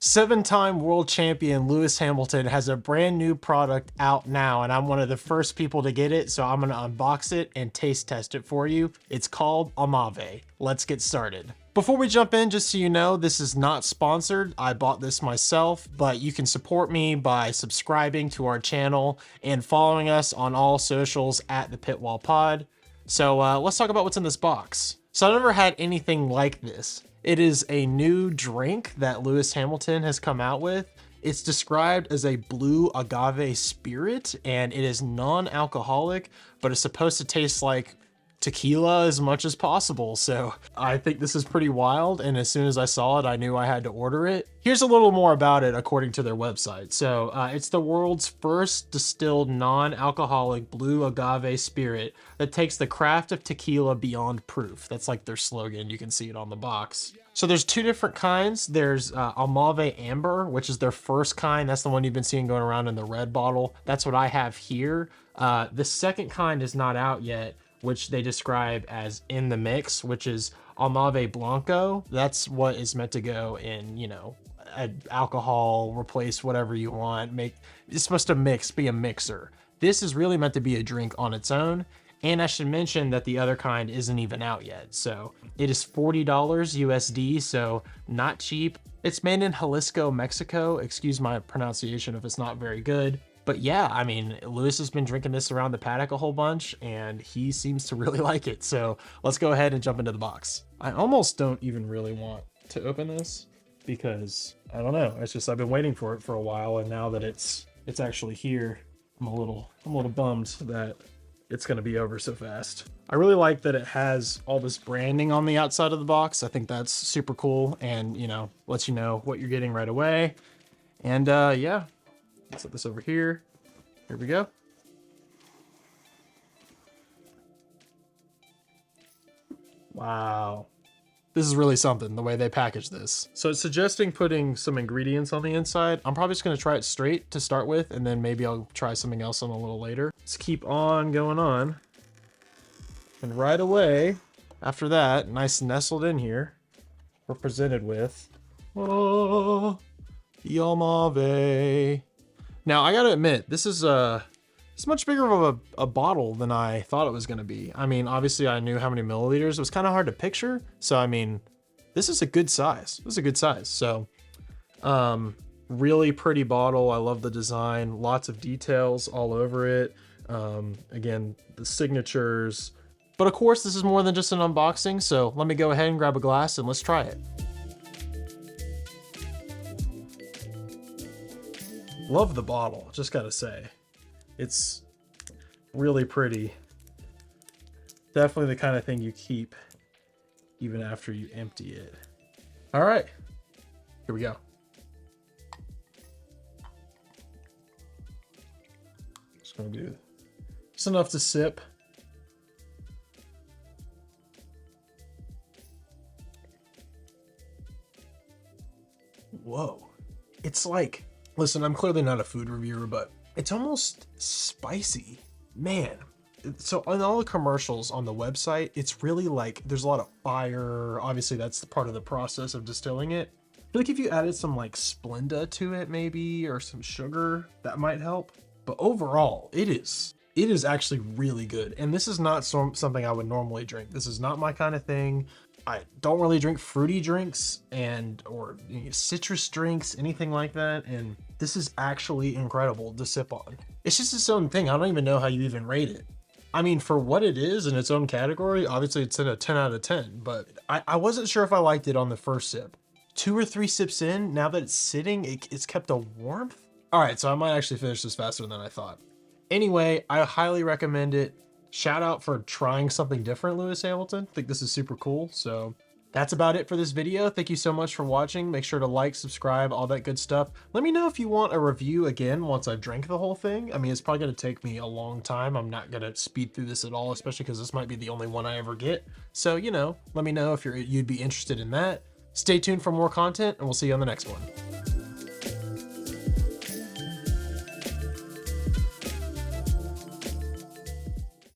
Seven-time world champion Lewis Hamilton has a brand new product out now, and I'm one of the first people to get it, so I'm gonna unbox it and taste test it for you. It's called ALMAVE. Let's get started. Before we jump in, just so you know, this is not sponsored. I bought this myself, but you can support me by subscribing to our channel and following us on all socials at the Pitwall Pod. So let's talk about what's in this box. So I've never had anything like this. It is a new drink that Lewis Hamilton has come out with. It's described as a blue agave spirit, and it is non-alcoholic, but it's supposed to taste like tequila as much as possible. So I think this is pretty wild, and as soon as I saw it, I knew I had to order it. Here's a little more about it according to their website. So it's the world's first distilled non-alcoholic blue agave spirit that takes the craft of tequila beyond proof. That's like their slogan. You can see it on the box. So there's two different kinds. There's ALMAVE Amber, which is their first kind. That's the one you've been seeing going around in the red bottle. That's what I have here. The second kind is not out yet, which they describe as in the mix, which is ALMAVE Blanco. That's what is meant to go in, you know, alcohol, replace whatever you want. It's supposed to be a mixer. This is really meant to be a drink on its own. And I should mention that the other kind isn't even out yet. So it is $40 USD, so not cheap. It's made in Jalisco, Mexico. Excuse my pronunciation if it's not very good. But yeah, I mean, Lewis has been drinking this around the paddock a whole bunch, and he seems to really like it. So let's go ahead and jump into the box. I almost don't even really want to open this because I don't know. It's just I've been waiting for it for a while, and now that it's actually here, I'm a little bummed that it's going to be over so fast. I really like that it has all this branding on the outside of the box. I think that's super cool, and you know, lets you know what you're getting right away. And yeah. Let's set this over here. Here we go. Wow. This is really something, the way they package this. So it's suggesting putting some ingredients on the inside. I'm probably just gonna try it straight to start with, and then maybe I'll try something else on a little later. Let's keep on going on. And right away, after that, nice nestled in here, we're presented with, oh, the ALMAVE. Now, I gotta admit, this is it's much bigger of a bottle than I thought it was gonna be. I mean, obviously I knew how many milliliters. It was kind of hard to picture. So, I mean, this is a good size. This is a good size. So, really pretty bottle. I love the design. Lots of details all over it. Again, the signatures. But of course, this is more than just an unboxing. So let me go ahead and grab a glass and let's try it. Love the bottle, just gotta say. It's really pretty. Definitely the kind of thing you keep even after you empty it. All right, here we go. Just gonna do just enough to sip. Whoa, it's like, listen, I'm clearly not a food reviewer, but it's almost spicy. Man, so on all the commercials on the website, it's really like there's a lot of fire. Obviously, that's the part of the process of distilling it. I feel like if you added some like Splenda to it maybe, or some sugar, that might help. But overall, it is actually really good. And this is not something I would normally drink. This is not my kind of thing. I don't really drink fruity drinks or citrus drinks, anything like that. And this is actually incredible to sip on. It's just its own thing. I don't even know how you even rate it. I mean, for what it is in its own category, obviously it's in a 10 out of 10, but I wasn't sure if I liked it on the first sip. 2 or 3 sips in, now that it's sitting, it's kept a warmth. All right, so I might actually finish this faster than I thought. Anyway, I highly recommend it. Shout out for trying something different, Lewis Hamilton. I think this is super cool. So that's about it for this video. Thank you so much for watching. Make sure to like, subscribe, all that good stuff. Let me know if you want a review again once I've drank the whole thing. I mean, it's probably going to take me a long time. I'm not going to speed through this at all, especially because this might be the only one I ever get. So, you know, let me know if you'd be interested in that. Stay tuned for more content, and we'll see you on the next one.